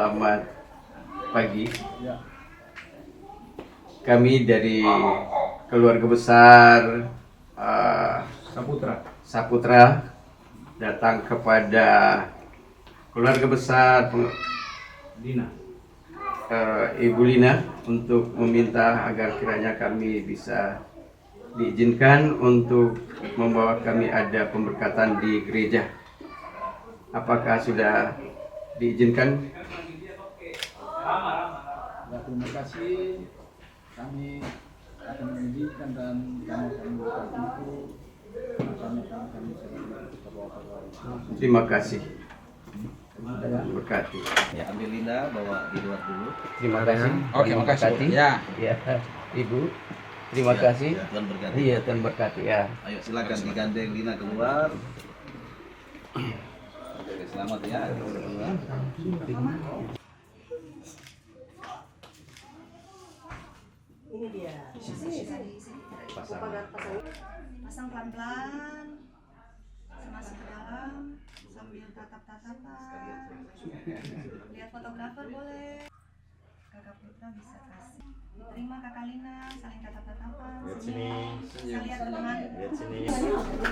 Selamat pagi. Kami dari keluarga besar Saputra datang kepada keluarga besar Ibu Lina untuk meminta agar kiranya kami bisa diizinkan untuk membawa kami ada pemberkatan di gereja. Apakah sudah diizinkan? Terima kasih. Kami akan mengizinkan dan kami akan memberikan itu. Terima kasih. Berkati. Ya, ambil Linda bawa di luar dulu. Terima kasih. Oke, makasih. Ya. Ya, Ibu. Terima kasih. Ya, Tuhan berkati. Iya, Tuhan berkati ya. Ayo silakan digandeng Lina keluar. Oke, selamat ya. Ini dia. Pasang pelan-pelan, masuk ke dalam sambil tatap-tatapan. Lihat fotografer boleh. Kakak Putra bisa kasih. Terima Kakak Lina, saling tatap-tatapan. Saya lihat dengan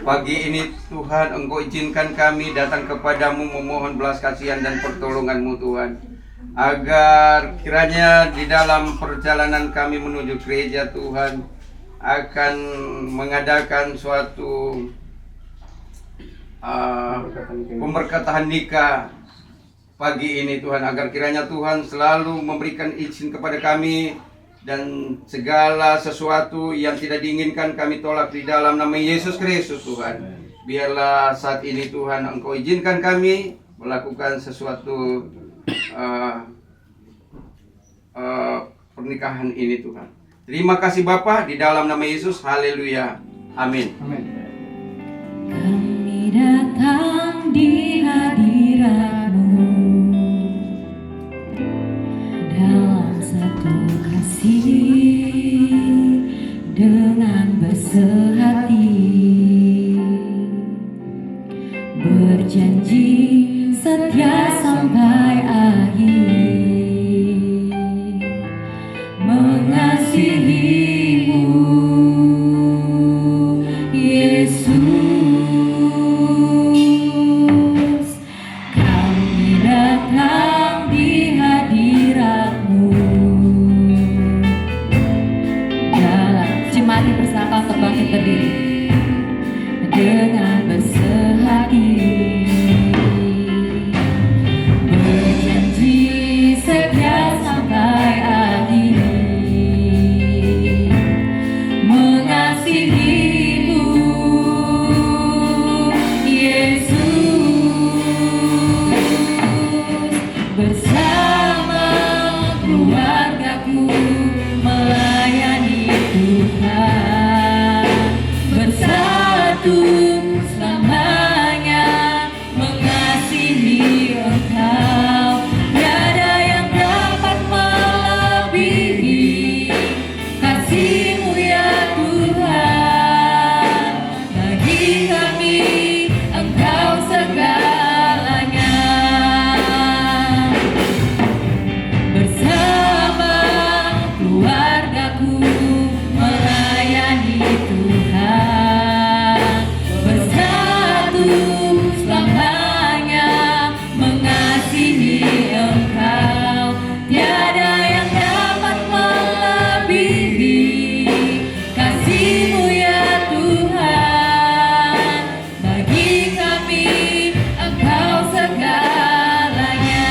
Pagi ini Tuhan, Engkau izinkan kami datang kepadamu memohon belas kasihan dan pertolongan-Mu Tuhan. Agar kiranya di dalam perjalanan kami menuju gereja Tuhan akan mengadakan suatu pemberkatan nikah pagi ini Tuhan, agar kiranya Tuhan selalu memberikan izin kepada kami dan segala sesuatu yang tidak diinginkan kami tolak di dalam nama Yesus Kristus Tuhan. Biarlah saat ini Tuhan Engkau izinkan kami melakukan sesuatu pernikahan ini Tuhan. Terima kasih Bapa di dalam nama Yesus. Haleluya. Amin. Kami datang di hadirat-Mu dalam satu kasih dengan bersehati, berjanji setia sampai akhir, mengasihi-Mu Yesus. Kami datang di hadirat-Mu dalam Cimati bersama untuk bangkit berdiri dengan bersehati, berjanji setia sampai akhir, mengasihi-Mu Yesus. Bersama keluargaku melayani Tuhan, bersatu selamanya mengasihi Engkau. Tiada yang dapat melebihi kasih-Mu ya Tuhan. Bagi kami Engkau segalanya. Bersama keluargaku melayani Tuhan, bersatu selamanya mengasihi Engkau. Tiada yang dapat melebihi kasih-Mu ya Tuhan. Bagi kami Engkau segalanya.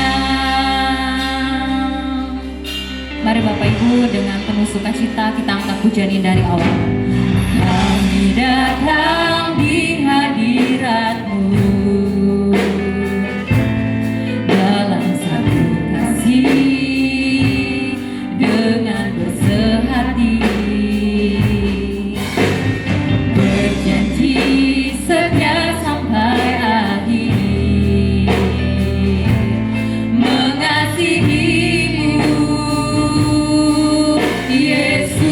Mari Bapak Ibu dengan penuh sukacita kita angkat pujian ini dari awal. Kami datang di hadirat-Mu dalam satu kasih dengan bersehati, berjanji setia sampai akhir, mengasihi-Mu Yesus.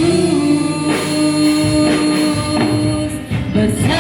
Bersama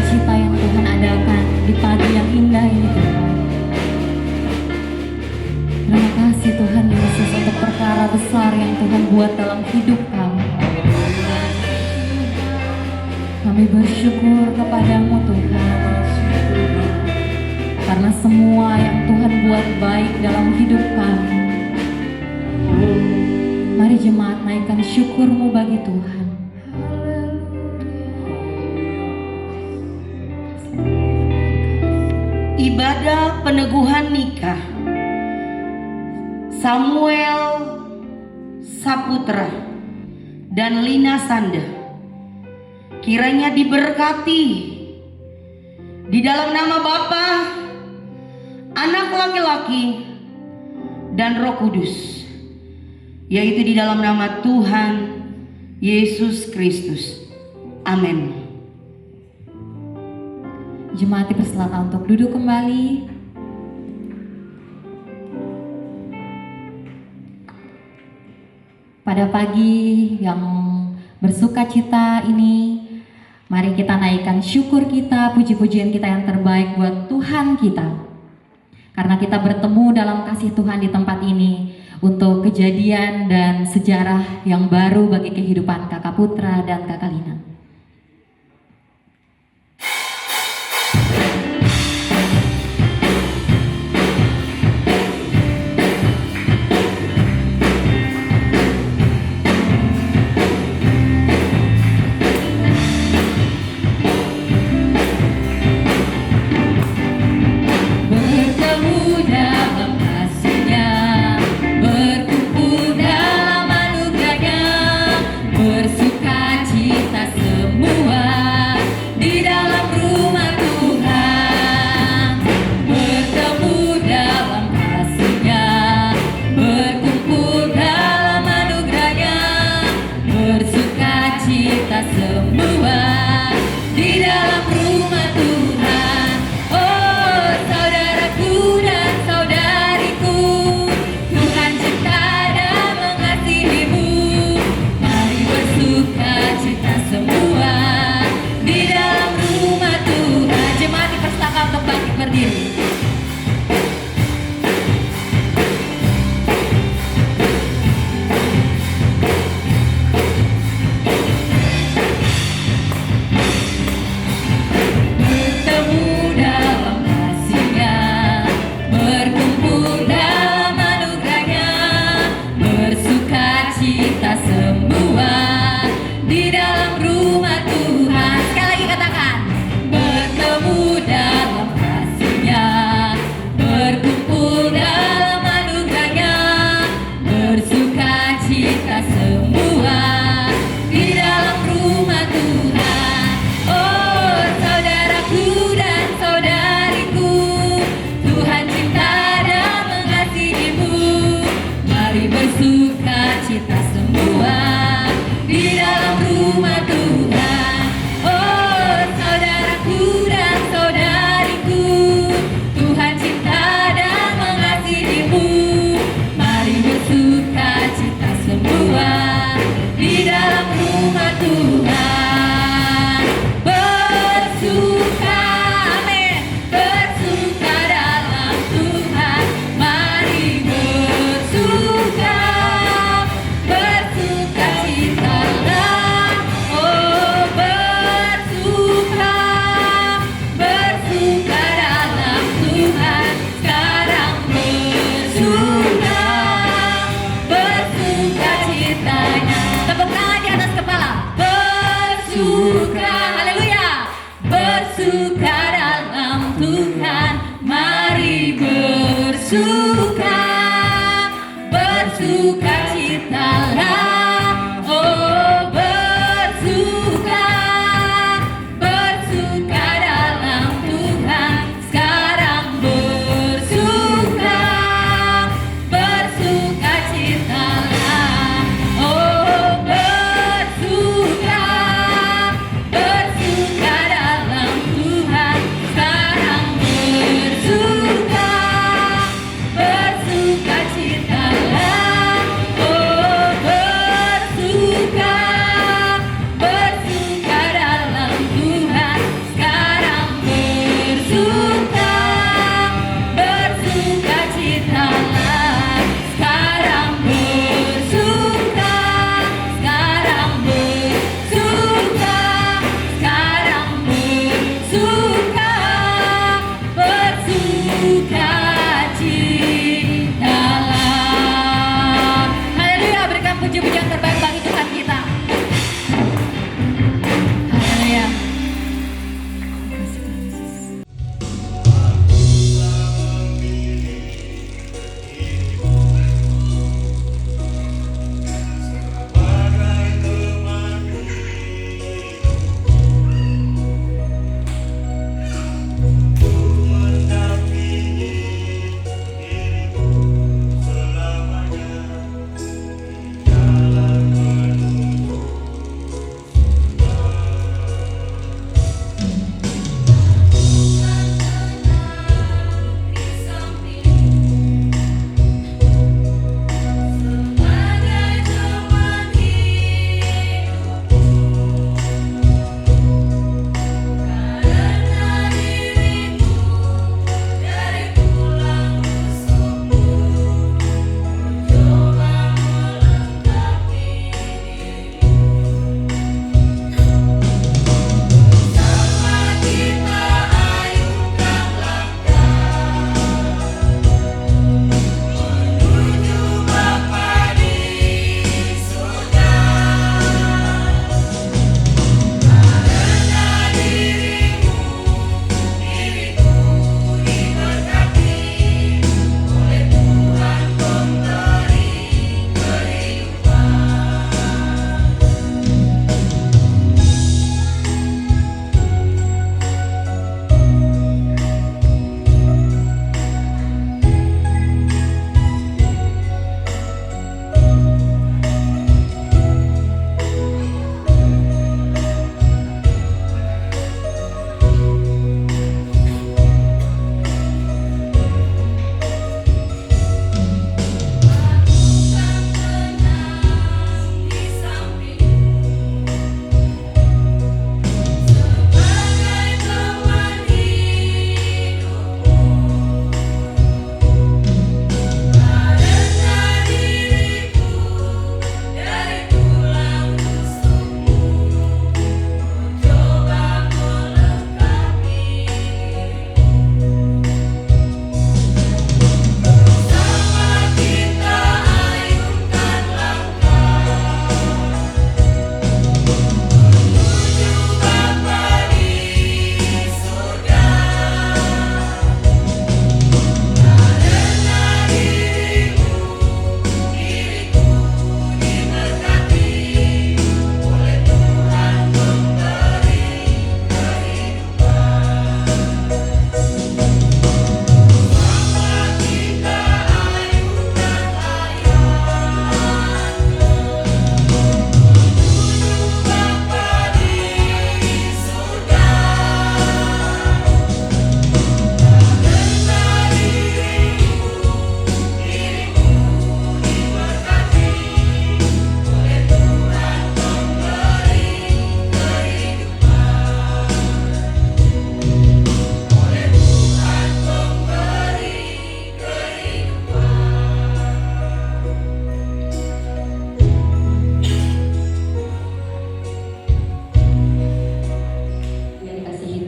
sukacita yang Tuhan adakan di pagi yang indah ini Tuhan. Terima kasih Tuhan Yesus untuk perkara besar yang Tuhan buat dalam hidup kami. Kami bersyukur kepadamu Tuhan, karena semua yang Tuhan buat baik dalam hidup kami. Mari jemaat naikkan syukurmu bagi Tuhan. Ibadah peneguhan nikah Samuel Saputra dan Lina Sanda kiranya diberkati di dalam nama Bapa, Anak laki-laki, dan Roh Kudus, yaitu di dalam nama Tuhan Yesus Kristus. Amin. Jemaat dipersilakan untuk duduk kembali. Pada pagi yang bersukacita ini, mari kita naikkan syukur kita, puji-pujian kita yang terbaik buat Tuhan kita. Karena kita bertemu dalam kasih Tuhan di tempat ini untuk kejadian dan sejarah yang baru bagi kehidupan Kakak Putra dan Kakak Lina. Bersuka,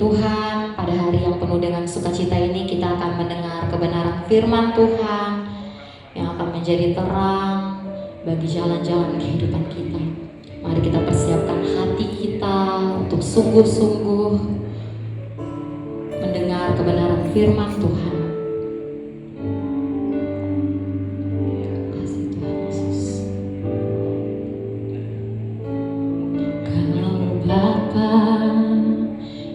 Tuhan, pada hari yang penuh dengan sukacita ini kita akan mendengar kebenaran firman Tuhan yang akan menjadi terang bagi jalan-jalan kehidupan kita. Mari kita persiapkan hati kita untuk sungguh-sungguh mendengar kebenaran firman Tuhan. Kasih Tuhan Yesus. Kalau Bapa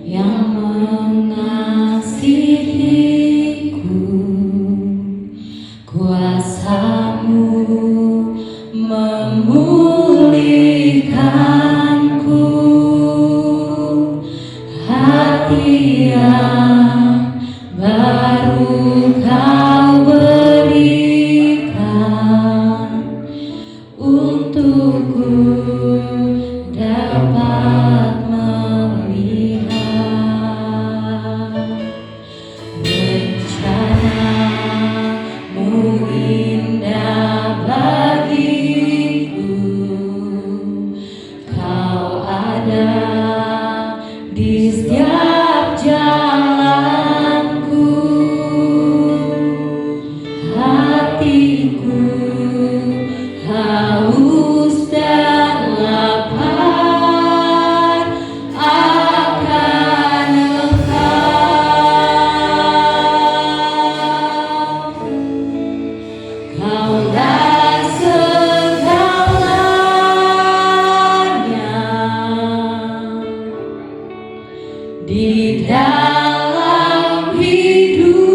yang mengasihiku, kuasa-Mu memulihkanku, hati yang baru Kau berikan untukku dapat melihat rencana-Mu indah bagiku. Kau ada di setiap jalanku, hatiku haus dan lapar akan Engkau. Kaulah segalanya di dalam hidupku.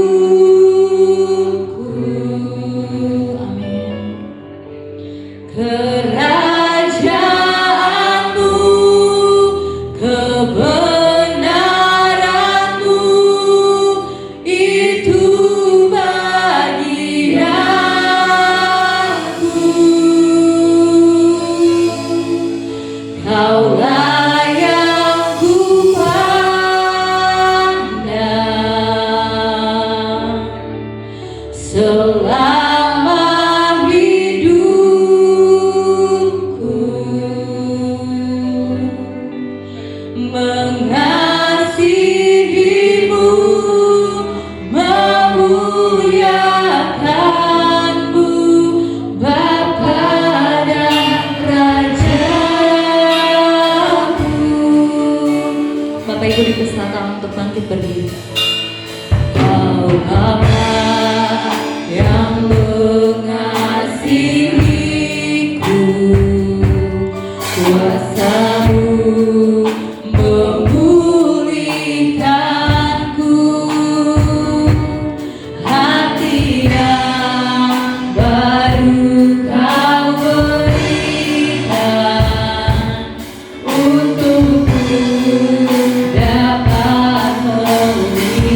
Amin. Kerajaan-Mu, kebenaran-Mu, itu bagianku. Kaulah yang kupandang selama hidupku, mengasihi-Mu, memuliakan-Mu, Bapa dan Raja-Ku. Bapak Ibu dipersilakan untuk bangkit berdiri. Kau Bapa yang mengasihiku, kuasa-Mu memulihkanku, hati yang baru Kau berikan untukku dapat melihat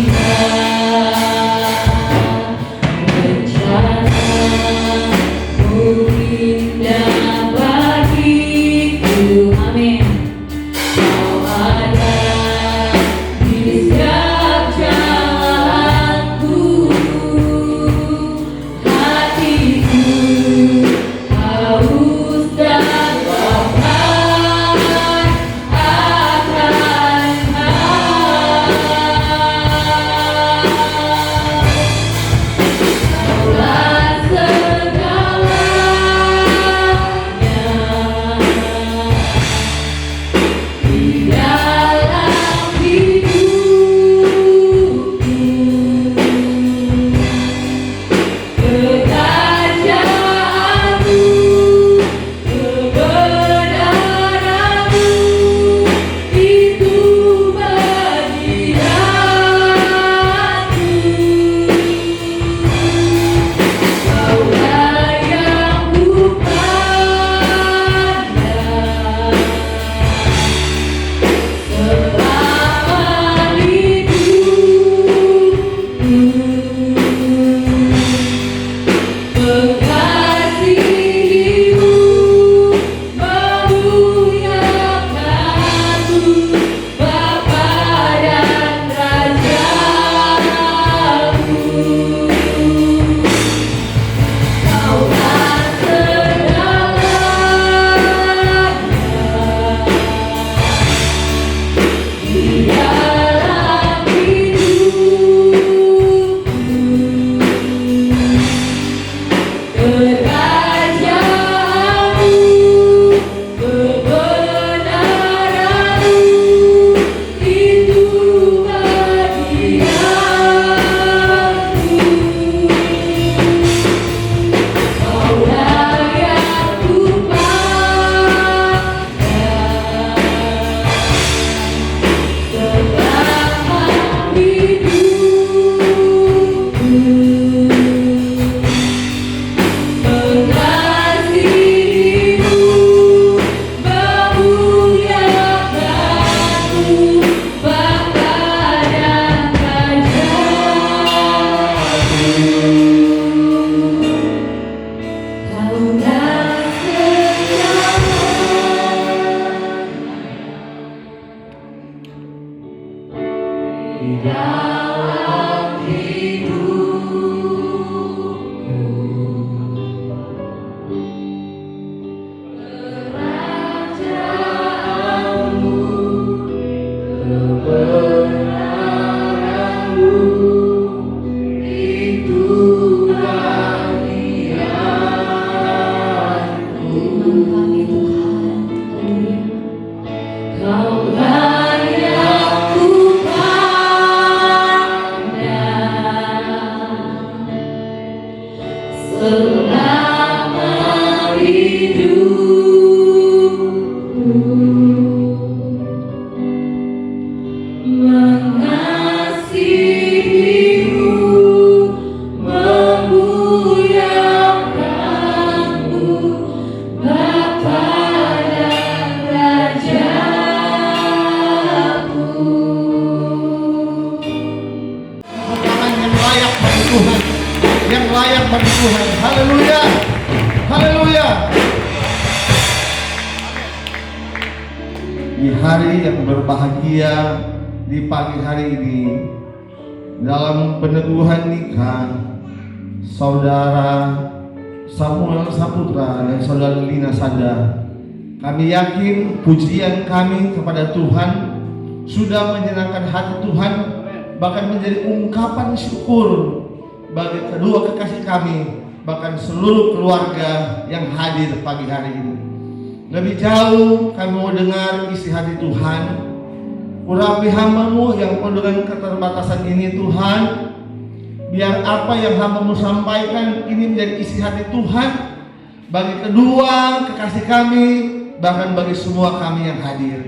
Yang layak bagi Tuhan. Haleluya. Haleluya. Di hari yang berbahagia, di pagi hari ini, dalam peneguhan nikah Saudara Samuel Saputra dan Saudara Lina Sanda, kami yakin pujian kami kepada Tuhan sudah menyenangkan hati Tuhan, bahkan menjadi ungkapan syukur bagi kedua kekasih kami, bahkan seluruh keluarga yang hadir pagi hari ini. Lebih jauh kami mau dengar isi hati Tuhan. Urapi hamba-Mu yang penuh dengan keterbatasan ini Tuhan, biar apa yang hamba-Mu sampaikan ini menjadi isi hati Tuhan bagi kedua kekasih kami, bahkan bagi semua kami yang hadir.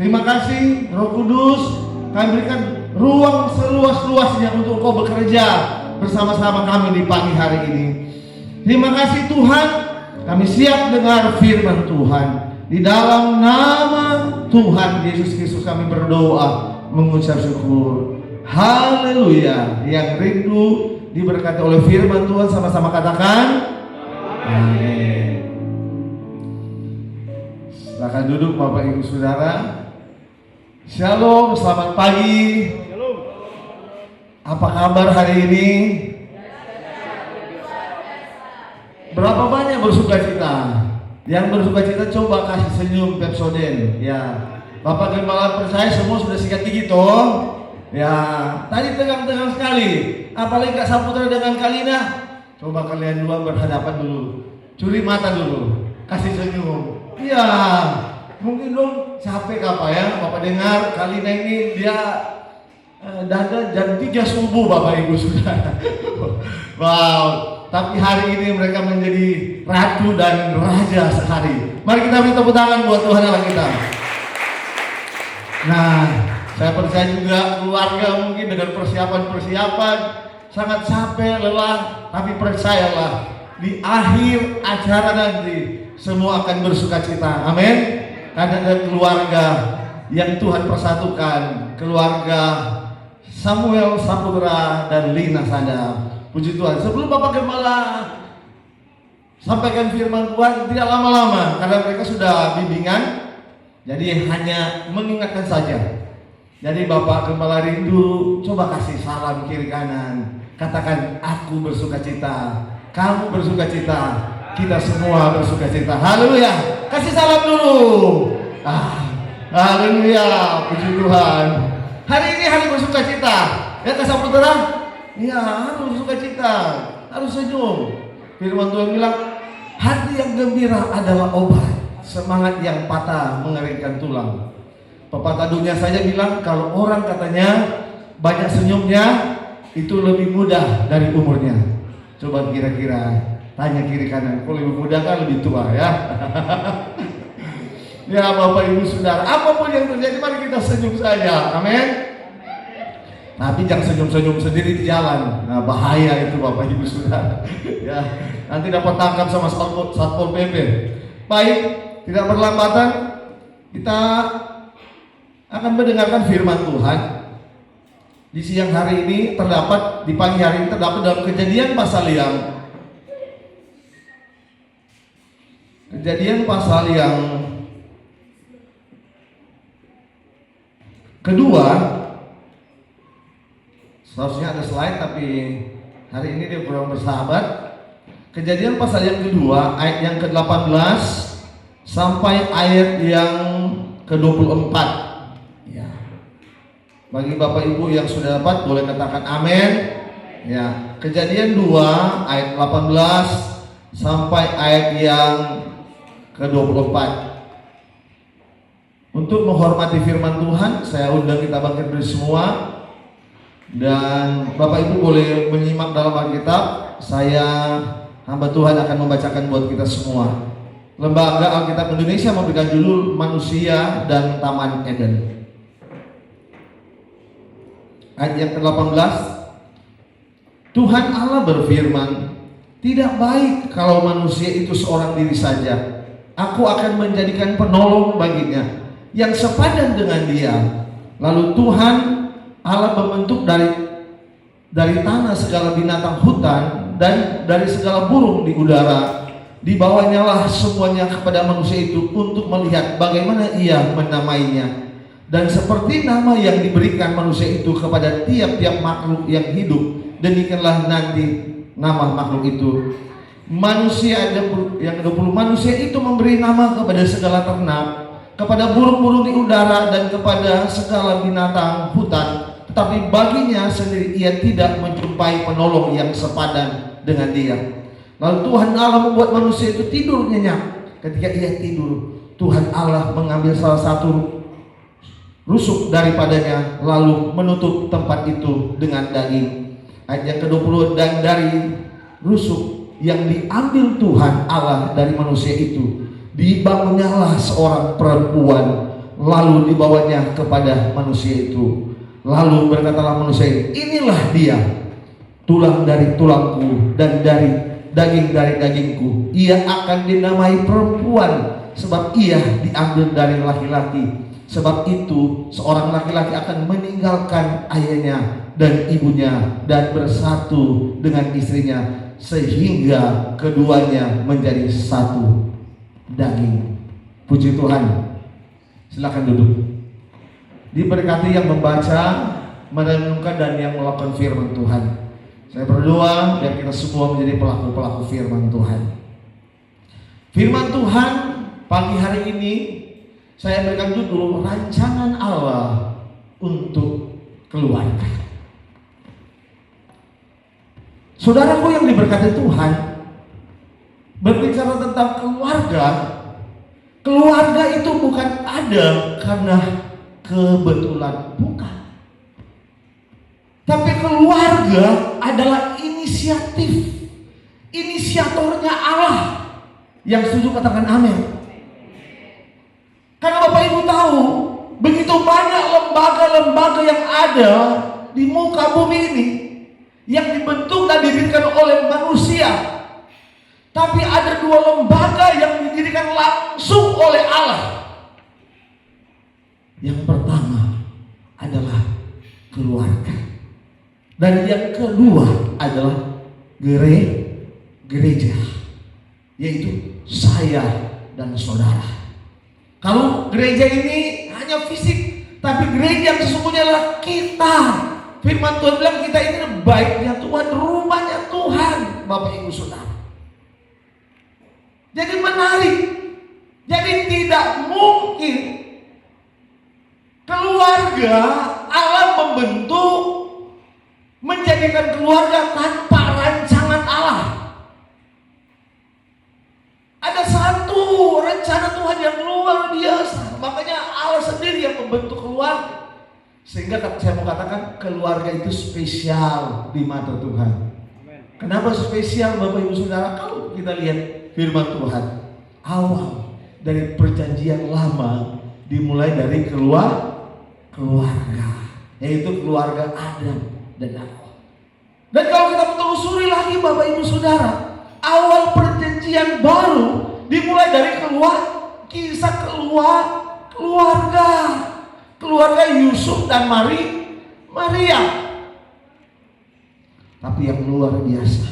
Terima kasih Roh Kudus, kami berikan ruang seluas-luasnya untuk Engkau bekerja bersama-sama kami di pagi hari ini. Terima kasih Tuhan, kami siap dengar firman Tuhan. Di dalam nama Tuhan Yesus Kristus kami berdoa, mengucap syukur. Haleluya. Yang rindu diberkati oleh firman Tuhan sama-sama katakan amin. Silakan duduk Bapak Ibu Saudara. Shalom, selamat pagi. Apa kabar hari ini? Berapa banyak bersukacita? Yang bersukacita coba kasih senyum Pepsodent. Ya, Bapak Gembala percaya semua sudah sikat gigi toh? Ya, tadi tegang-tegang sekali. Apalagi Kak Saputra dengan Kalina. Coba kalian dua berhadapan dulu. Curi mata dulu. Kasih senyum. Ya, mungkin dong capek apa ya? Bapak dengar Kalina ini dia dada jam 3 subuh Bapak Ibu Saudara. Wow, tapi hari ini mereka menjadi ratu dan raja sehari. Mari kita beri tepuk tangan buat Tuhan Allah kita. Nah, saya percaya juga keluarga mungkin dengan persiapan-persiapan sangat capek, lelah, tapi percayalah di akhir acara nanti semua akan bersukacita. Amin. Karena ada keluarga yang Tuhan persatukan, keluarga Samuel Saputra dan Lina Sanda. Puji Tuhan. Sebelum Bapak Gembala sampaikan firman Tuhan, tidak lama-lama karena mereka sudah bimbingan, jadi hanya mengingatkan saja. Jadi Bapak Gembala rindu, coba kasih salam kiri kanan, katakan aku bersukacita, kamu bersukacita, kita semua bersukacita. Haleluya. Kasih salam dulu. Haleluya. Puji Tuhan. Hari ini hari bersukacita. Ya Kak Saputra? Iya, harus bersukacita, harus senyum. Firman Tuhan bilang, hati yang gembira adalah obat, semangat yang patah mengeringkan tulang. Pepatah dunia saja bilang kalau orang katanya banyak senyumnya itu lebih mudah dari umurnya. Coba kira-kira tanya kiri kanan, kok lebih muda kan lebih tua ya. Ya Bapak Ibu Saudara, apapun yang terjadi mari kita senyum saja. Amin. Tapi jangan senyum-senyum sendiri di jalan. Nah, bahaya itu Bapak Ibu Saudara. Ya, nanti dapat tangkap sama Satpol PP. Baik, tidak berlambatan kita akan mendengarkan firman Tuhan. Di siang hari ini terdapat, di pagi hari ini terdapat dalam Kejadian pasal yang kedua Seharusnya ada slide tapi hari ini dia kurang bersahabat. Kejadian pasal yang kedua ayat yang ke-18 sampai ayat yang ke-24. Ya. Bagi Bapak Ibu yang sudah dapat boleh katakan amin. Ya, Kejadian 2 ayat 18 sampai ayat yang ke-24. Untuk menghormati firman Tuhan, saya undang kita bangkit berdiri semua. Dan Bapak Ibu boleh menyimak dalam Alkitab. Saya hamba Tuhan akan membacakan buat kita semua. Lembaga Alkitab Indonesia memberikan judul Manusia dan Taman Eden. Ayat yang ke-18. Tuhan Allah berfirman, tidak baik kalau manusia itu seorang diri saja. Aku akan menjadikan penolong baginya yang sepadan dengan dia. Lalu Tuhan Allah membentuk dari tanah segala binatang hutan dan dari segala burung di udara. Dibawanya lah semuanya kepada manusia itu untuk melihat bagaimana ia menamainya. Dan seperti nama yang diberikan manusia itu kepada tiap-tiap makhluk yang hidup, demikianlah nanti nama makhluk itu. Manusia yang 20, manusia itu memberi nama kepada segala ternak, kepada burung-burung di udara dan kepada segala binatang hutan. Tetapi baginya sendiri ia tidak menjumpai penolong yang sepadan dengan dia. Lalu Tuhan Allah membuat manusia itu tidur nyenyak. Ketika ia tidur, Tuhan Allah mengambil salah satu rusuk daripadanya, lalu menutup tempat itu dengan daging. Ayat yang ke-20, dan dari rusuk yang diambil Tuhan Allah dari manusia itu, dibangunnyalah seorang perempuan, lalu dibawanya kepada manusia itu. Lalu berkatalah manusia itu, inilah dia, tulang dari tulangku dan dari dagingku. Ia akan dinamai perempuan, sebab ia diambil dari laki-laki. Sebab itu seorang laki-laki akan meninggalkan ayahnya dan ibunya dan bersatu dengan istrinya, sehingga keduanya menjadi satu daging. Puji Tuhan. Silakan duduk. Diberkati yang membaca, merenungkan dan yang melakukan firman Tuhan. Saya berdoa biar kita semua menjadi pelaku-pelaku firman Tuhan. Firman Tuhan pagi hari ini saya berikan judul rancangan Allah untuk keluarga. Saudaraku yang diberkati Tuhan, berbicara tentang keluarga, keluarga itu bukan ada karena kebetulan, bukan. Tapi keluarga adalah inisiatornya Allah. Yang setuju katakan amin. Karena Bapak Ibu tahu, begitu banyak lembaga-lembaga yang ada di muka bumi ini yang dibentuk dan didirikan oleh manusia. Tapi ada dua lembaga yang didirikan langsung oleh Allah. Yang pertama adalah keluarga. Dan yang kedua adalah gereja, yaitu saya dan saudara. Kalau gereja ini hanya fisik, tapi gereja yang sesungguhnya adalah kita. Firman Tuhan bilang kita ini baiknya Tuhan, rumahnya Tuhan, Bapak Ibu Saudara. Jadi menarik. Jadi tidak mungkin keluarga Allah membentuk, menjadikan keluarga tanpa rancangan Allah. Ada satu rencana Tuhan yang luar biasa. Makanya Allah sendiri yang membentuk keluarga. Sehingga saya mau katakan keluarga itu spesial di mata Tuhan. Kenapa spesial Bapak Ibu Saudara? Kalau kita lihat firman Tuhan, awal dari perjanjian lama dimulai dari keluarga, yaitu keluarga Adam dan Hawa. Dan kalau kita telusuri lagi Bapak Ibu Saudara, awal perjanjian baru dimulai dari kisah keluarga Yusuf dan Maria. Tapi yang luar biasa,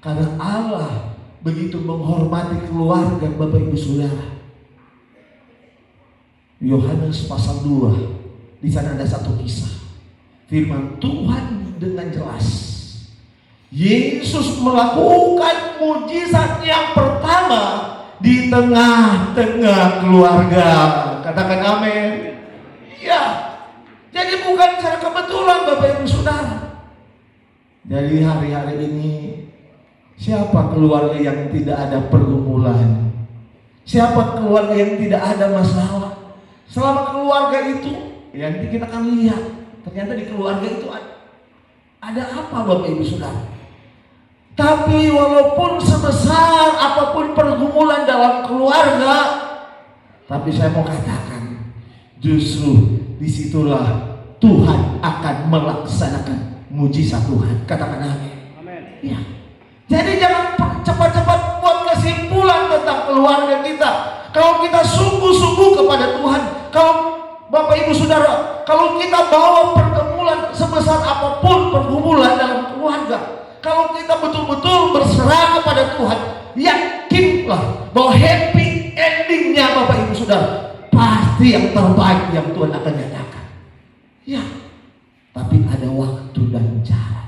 karena Allah begitu menghormati keluarga Bapak Ibu Saudara. Yohanes pasal 2, di sana ada satu kisah firman Tuhan dengan jelas. Yesus melakukan mujizat yang pertama di tengah-tengah keluarga. Katakan amin. Ya. Jadi bukan secara kebetulan Bapak Ibu Saudara. Jadi hari-hari ini siapa keluarga yang tidak ada pergumulan? Siapa keluarga yang tidak ada masalah? Selama keluarga itu, yang kita akan lihat, ternyata di keluarga itu ada apa Bapak Ibu Saudara? Tapi walaupun sebesar apapun pergumulan dalam keluarga, tapi saya mau katakan, justru disitulah Tuhan akan melaksanakan mujizat Tuhan. Katakan amin. Ya. Jadi jangan cepat-cepat buat kesimpulan tentang keluarga kita. Kalau kita sungguh-sungguh kepada Tuhan, kalau Bapak Ibu Saudara, kalau kita bawa pergumulan sebesar apapun pergumulan dalam keluarga, kalau kita betul-betul berserah kepada Tuhan, yakinlah bahwa happy endingnya Bapak Ibu Saudara pasti yang terbaik yang Tuhan akan nyatakan. Ya, tapi ada waktu dan cara.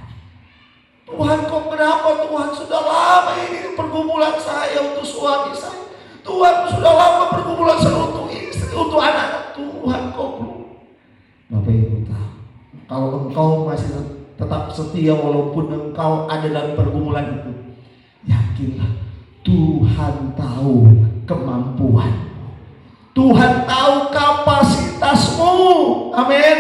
Tuhan, kok kenapa Tuhan sudah lama ini pergumulan saya untuk suami saya? Tuhan, sudah lama pergumulan saya untuk istri, untuk anak-anak. Tuhan, kok belum? Bapak Ibu tahu, kalau engkau masih tetap setia walaupun engkau ada dalam pergumulan itu, yakinlah Tuhan tahu kemampuan, Tuhan tahu kapasitasmu. Amin.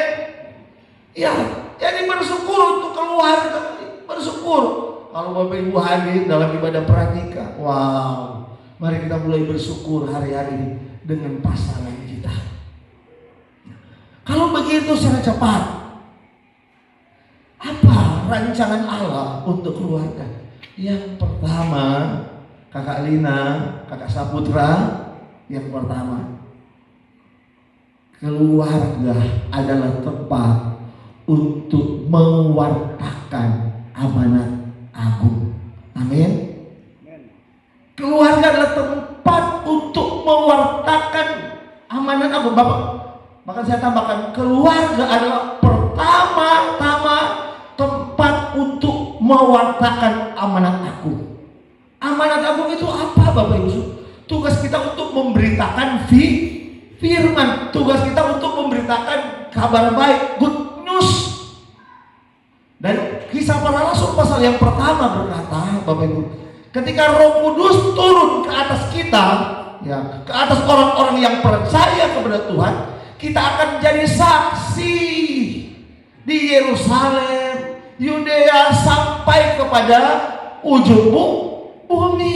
Ya, jadi bersyukur untuk keluarga, bersyukur kalau Bapak Ibu hadir dalam ibadah pranikah. Wow, mari kita mulai bersyukur hari-hari ini dengan pasangan kita. Kalau begitu secara cepat, apa rancangan Allah untuk keluarga? Yang pertama, Kakak Lina, Kakak Saputra, yang pertama, keluarga adalah tempat untuk mewartakan amanat agung. Amin. Keluarga adalah tempat untuk mewartakan amanat agung. Bapak, maka saya tambahkan, keluarga adalah pertama-tama tempat untuk mewartakan amanat agung. Amanat agung itu apa Bapak Ibu? Tugas kita untuk memberitakan firman. Tugas kita untuk memberitakan kabar baik, good news. Dan Kisah Para Rasul pasal yang pertama berkata, Bapak Ibu, ketika Roh Kudus turun ke atas kita, ya, ke atas orang-orang yang percaya kepada Tuhan, kita akan jadi saksi di Yerusalem, Yudea, sampai kepada ujung bumi.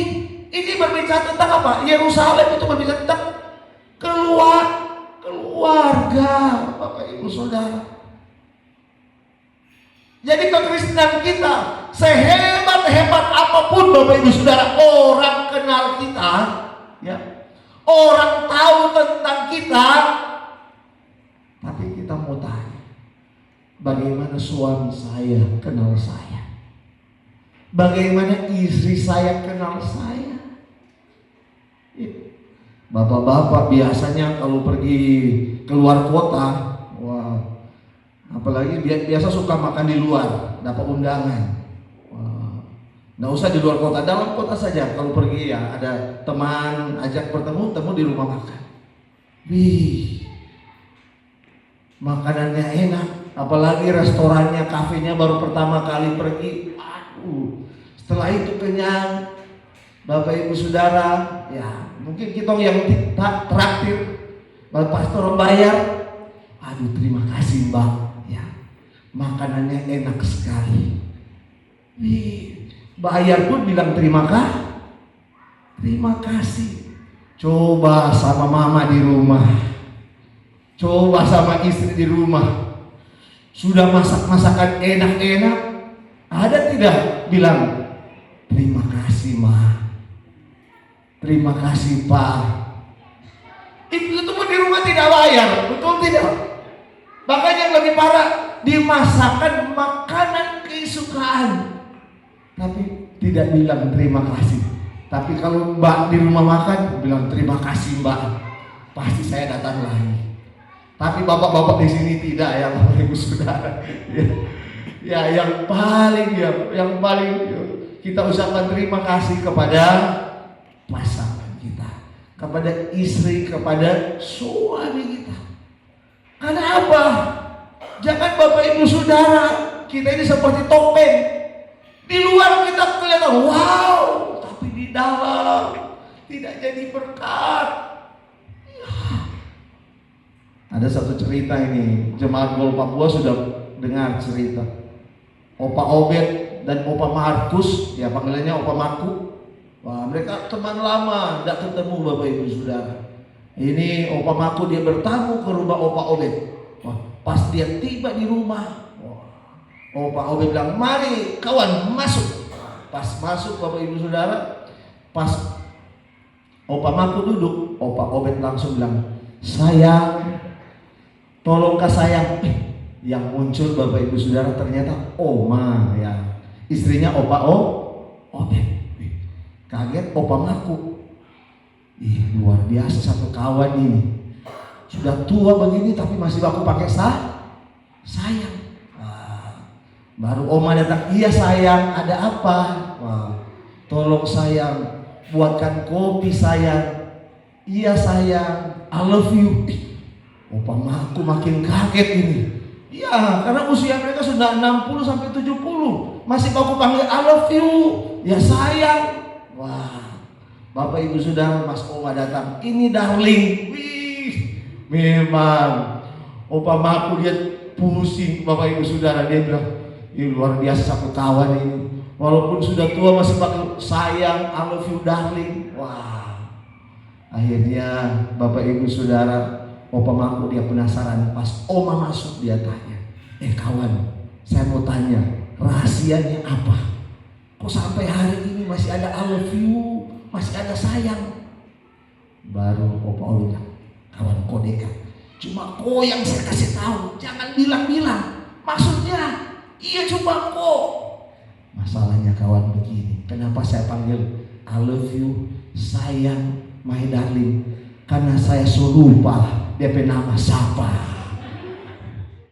Ini berbicara tentang apa? Yerusalem itu berbicara tentang keluarga, Bapak Ibu Saudara. Jadi kekristenan kita, sehebat-hebat apapun Bapak Ibu Saudara orang kenal kita, ya, orang tahu tentang kita, tapi kita mau tanya, bagaimana suami saya kenal saya? Bagaimana istri saya kenal saya? Bapak-bapak biasanya kalau pergi keluar kota, wah, apalagi biasa suka makan di luar, dapat undangan. Wah, nggak usah di luar kota, dalam kota saja. Kalau pergi ya ada teman ajak bertemu, temu di rumah makan. Wih, makanannya enak, apalagi restorannya, kafenya baru pertama kali pergi. Aduh, setelah itu kenyang. Bapak Ibu Saudara, ya mungkin kita yang traktir, Bapak Pastor bayar. Aduh, terima kasih Mbak, ya makanannya enak sekali. Bayar pun bilang terima kasih. Coba sama mama di rumah, coba sama istri di rumah, sudah masakan enak-enak, ada tidak bilang terima kasih Ma, terima kasih Pak. Itu pun di rumah tidak bayar, betul tidak? Bahkan yang lebih parah, dimasakkan makanan kesukaan, tapi tidak bilang terima kasih. Tapi kalau Mbak di rumah makan, bilang terima kasih Mbak, pasti saya datang lagi. Tapi bapak-bapak di sini tidak ya, Bapak Ibu Saudara. Ya, yang paling kita ucapkan terima kasih kepada pasangan kita, kepada istri, kepada suami kita. Karena apa? Jangan Bapak Ibu Saudara, kita ini seperti topeng. Di luar kita kelihatan wow, tapi di dalam tidak jadi berkat. Ada satu cerita ini, jemaat Gol Papua sudah dengar cerita Opa Obed dan Opa Markus, ya panggilannya Opa Marku. Wah, mereka teman lama, tidak ketemu Bapak Ibu Saudara. Ini Opa Marku dia bertamu ke rumah Opa Obed. Wah, pas dia tiba di rumah, Opa Obed bilang, mari kawan masuk. Pas masuk Bapak Ibu Saudara, pas Opa Marku duduk, Opa Obed langsung bilang, sayang, tolongkah sayang. Yang muncul Bapak Ibu Saudara ternyata Oma ya, istrinya Opa Obed. Kaget Opa Marku. Luar biasa satu kawan ini. Sudah tua begini tapi masih baku pakai sayang. Baru Oma datang, iya sayang, ada apa? Wah, tolong sayang, buatkan kopi sayang. Iya sayang, I love you. Opa Marku makin kaget ini. Ya, karena usia mereka sudah 60 sampai 70, masih baku panggil I love you. Ya sayang. Wah, Bapak Ibu Saudara, Mas Oma datang, ini darling. Wih, memang Opa Marku dia pusing Bapak Ibu Saudara, dia bilang, ini luar biasa satu kawan ini. Walaupun sudah tua masih pakai sayang, I love you darling. Wah. Akhirnya Bapak Ibu Saudara, Opa Marku dia penasaran, pas Oma masuk dia tanya, kawan, saya mau tanya, rahasianya apa? Kok sampai hari ini masih ada I love you, masih ada sayang? Baru Opa Obed bilang, kawan kau dekat, cuma kau yang saya kasih tahu, jangan bilang-bilang. Maksudnya, iya cuma kau. Masalahnya kawan begini, kenapa saya panggil I love you, sayang, my darling? Karena saya serupa DP nama siapa?